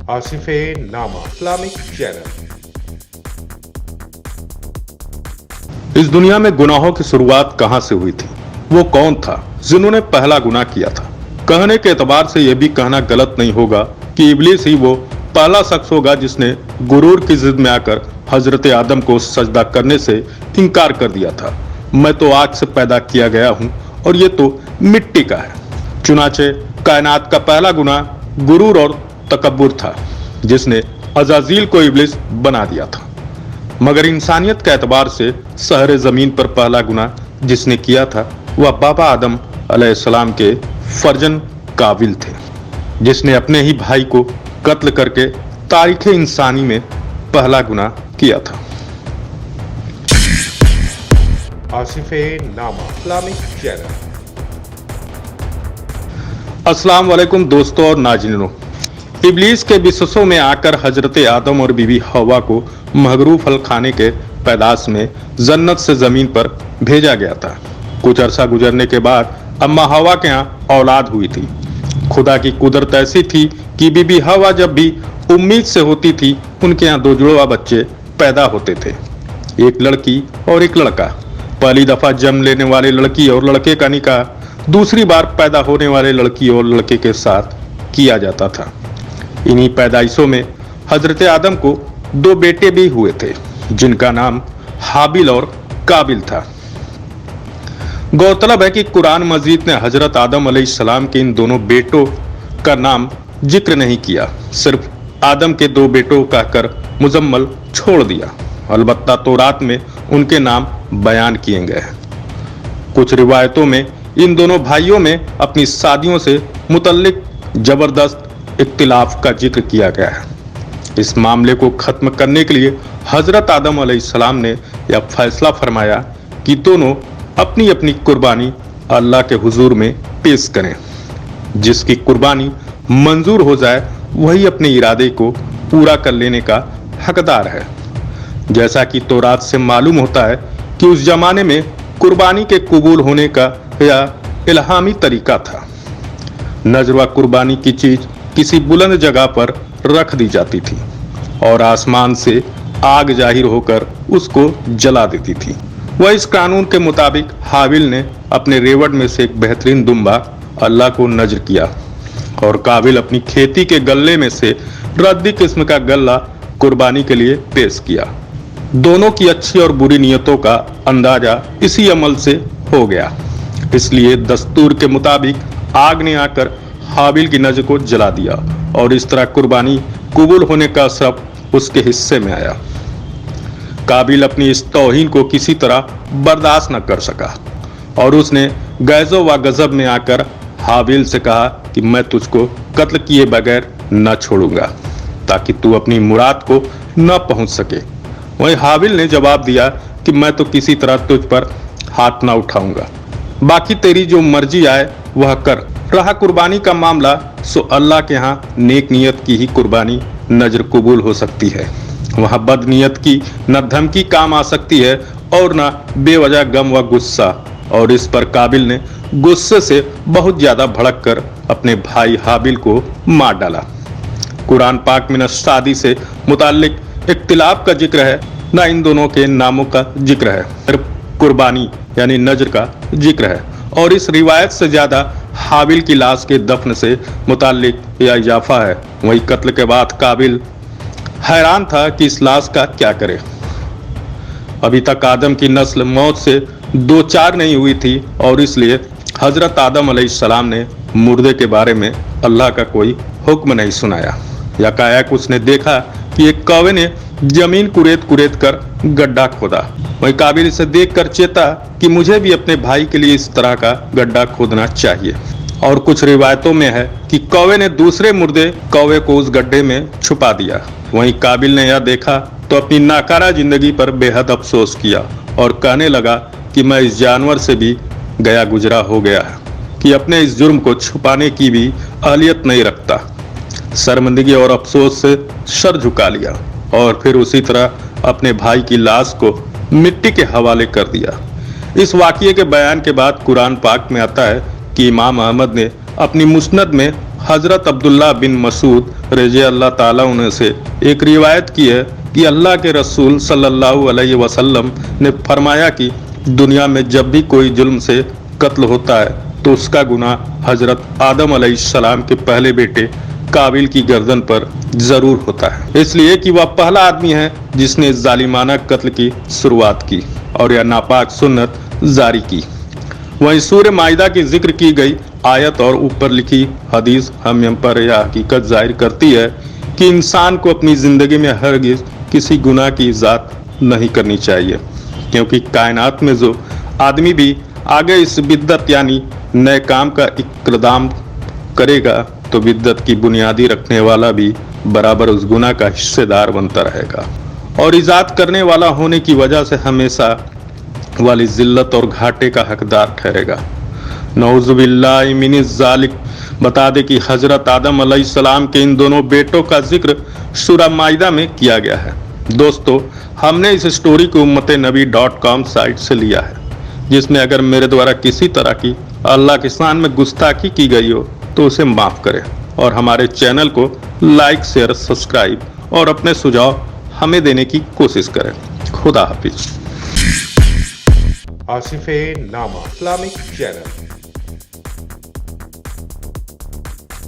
आसिफ नामा Islamic channel. इस दुनिया में गुनाहों की शुरुआत कहां से हुई थी? वो कौन था जिन्होंने पहला गुनाह किया था? कहने के एतबार से यह भी कहना गलत नहीं होगा कि इब्लीस ही वो पहला शख्स होगा जिसने गुरूर की जिद में आकर हजरत आदम को सजदा करने से इनकार कर दिया था। मैं तो आग से पैदा किया गया हूं और ये तो मिट्टी का है। चुनाचे कायनात का पहला गुनाह गुरूर और तकब्बुर था जिसने अजाजील को इब्लीस बना दिया था। मगर इंसानियत के एतबार से सहरे जमीन पर पहला गुनाह जिसने किया था वह बाबा आदम अलैहिस्सलाम के फर्जन काबिल थे, जिसने अपने ही भाई को कत्ल करके तारीख इंसानी में पहला गुनाह किया था। आसिफ नामा इस्लामिक चैनल। अस्सलाम वालेकुम दोस्तों और नाज़रीनों। इब्लीस के विश्वासों में आकर हजरत आदम और बीवी हवा को महगरू फल खाने के पैदाश में जन्नत से जमीन पर भेजा गया था। कुछ अरसा गुजरने के बाद अम्मा हवा के यहाँ औलाद हुई थी। खुदा की कुदरत ऐसी थी कि बीबी हवा जब भी उम्मीद से होती थी उनके यहाँ दो जुड़वा बच्चे पैदा होते थे, एक लड़की और एक लड़का। पहली दफा जन्म लेने वाले लड़की और लड़के का निकाह दूसरी बार पैदा होने वाले लड़की और लड़के के साथ किया जाता था। इन्हीं पैदाइशों में हजरत आदम को दो बेटे भी हुए थे जिनका नाम हाबिल और काबिल था। गौरतलब है कि कुरान मजीद ने हजरत आदम अलैहिस्सलाम के इन दोनों बेटों का नाम जिक्र नहीं किया, सिर्फ आदम के दो बेटों कहकर मुजम्मल छोड़ दिया। अलबत्ता तौरात में उनके नाम बयान किए गए हैं। कुछ रिवायतों में इन दोनों भाइयों में अपनी शादियों से मुतल्लिक जबरदस्त इख्तिलाफ का जिक्र किया गया है। इस मामले को खत्म करने के लिए हजरत आदम अलैहिस्सलाम ने यह फैसला फरमाया कि दोनों अपनी अपनी कुर्बानी अल्लाह के हुजूर में पेश करें। जिसकी कुर्बानी मंजूर हो जाए वही अपने इरादे को पूरा कर लेने का हकदार है। जैसा कि तौरात से मालूम होता है कि उस जमाने में कुर्बानी के कबूल होने का यह इल्हामी तरीका था। नजर व कुर्बानी की चीज किसी बुलंद जगह पर रख दी जाती थी और आसमान से आग जाहिर होकर उसको जला देती थी। वह इस कानून के मुताबिक हाबिल ने अपने रेवड़ में से एक बेहतरीन दुम्बा अल्लाह को नजर किया और काबिल अपनी खेती के गल्ले में से रद्दी किस्म का गल्ला कुर्बानी के लिए पेश किया। दोनों की अच्छी और बुरी नियतों का अंदाजा इसी अमल से हो गया, इसलिए दस्तूर के मुताबिक आग ने आकर हाबिल की नजर को जला दिया और इस तरह कुर्बानी कबूल होने का सब उसके हिस्से में आया। काबिल अपनी इस तौहीन को किसी तरह बर्दाश्त न कर सका और उसने गैज़ो व गजब में आकर हाबिल से कहा कि मैं तुझको कत्ल किए बगैर न छोड़ूंगा ताकि तू अपनी मुराद को न पहुंच सके। वहीं हाबिल ने जवाब दिया कि मैं तो किसी तरह तुझ पर हाथ न उठाऊंगा, बाकी तेरी जो मर्जी आए वह कर। रहा कुर्बानी का मामला, सो अल्लाह के यहाँ नेक नियत की ही कुर्बानी नजर कबूल हो सकती है। वहाँ बद नियत की न धमकी काम आ सकती है और न बेवजह गम व गुस्सा। और इस पर काबिल ने गुस्से से बहुत ज्यादा भड़क कर अपने भाई हाबिल को मार डाला। कुरान पाक में न शादी से मुताल्लिक इख्तिलाफ का जिक्र है न इन दोनों के नामों का जिक्र है, सिर्फ कुर्बानी यानी नजर का जिक्र है। और इस रिवायत से ज्यादा हाबिल की लाश के दफन से मुताल्लिक यह इजाफा है। वही कत्ल के बाद काबिल हैरान था कि इस लाश का क्या करे। अभी तक आदम की नस्ल मौत से दो चार नहीं हुई थी और इसलिए हजरत आदम अलैहिस्सलाम ने मुर्दे के बारे में अल्लाह का कोई हुक्म नहीं सुनाया। यकायक उसने देखा कि एक कौवे ने जमीन कुरेद कुरेद कर गड्ढा खोदा। वही काबिल इसे देखकर चेता कि मुझे भी अपने भाई के लिए इस तरह का गड्ढा खोदना चाहिए। और कुछ रिवायतों में है कि कौवे ने दूसरे मुर्दे कौवे को उस गड्ढे में छुपा दिया। वहीं काबिल ने यह देखा तो अपनी नाकारा जिंदगी पर बेहद अफसोस किया और कहने लगा कि मैं इस जानवर से भी गया गुजरा हो गया है कि अपने इस जुर्म को छुपाने की भी अहलियत नहीं रखता। शर्मिंदगी और अफसोस से सर झुका लिया और फिर उसी तरह अपने भाई की लाश को मिट्टी के हवाले कर दिया। इस वाक़ये के बयान के बाद कुरान पाक में आता है कि इमाम अहमद ने अपनी मुस्नद में हजरत अब्दुल्ला बिन मसूद रज़ी अल्लाह ताला उन्हें से एक रिवायत की है कि अल्लाह के रसूल सल्लल्लाहु अलैहि वसल्लम ने फरमाया कि दुनिया में जब भी कोई जुल्म से कत्ल होता है तो उसका गुनाह हजरत आदम अलैहिस्सलाम के पहले बेटे काबिल की गर्दन पर जरूर होता है, इसलिए कि वह पहला आदमी है जिसने जालिमाना कत्ल की शुरुआत की और यह नापाक सुन्नत जारी की। वहीं सूर्य माइदा की जिक्र की गई आयत और ऊपर लिखी हदीस हम पर यह हकीकत जाहिर करती है कि इंसान को अपनी जिंदगी में हरगिज किसी गुनाह की इजात नहीं करनी चाहिए, क्योंकि कायनात में जो आदमी भी आगे इस बिद्दत यानी नए काम का इक़दाम करेगा तो बिद्दत की बुनियादी रखने वाला भी बराबर उस गुनाह का हिस्सेदार बनता रहेगा और इजाद करने वाला होने की वजह से हमेशा वाली जिल्लत और घाटे का हकदार ठहरेगा। नऊज़ुबिल्लाहि मिनज़ ज़ालिक। बता दे कि हजरत आदम अलैहिस्सलाम के इन दोनों बेटों का जिक्र सूरह माइदा में किया गया है। दोस्तों, हमने इस स्टोरी को ummatenabi.com साइट से लिया है, जिसमें अगर मेरे द्वारा किसी तरह की अल्लाह के शान में गुस्ताखी की गई हो तो उसे माफ करें और हमारे चैनल को लाइक शेयर सब्सक्राइब और अपने सुझाव हमें देने की कोशिश करें। खुदा हाफिज। आसिफ नामा इस्लामिक चैनल।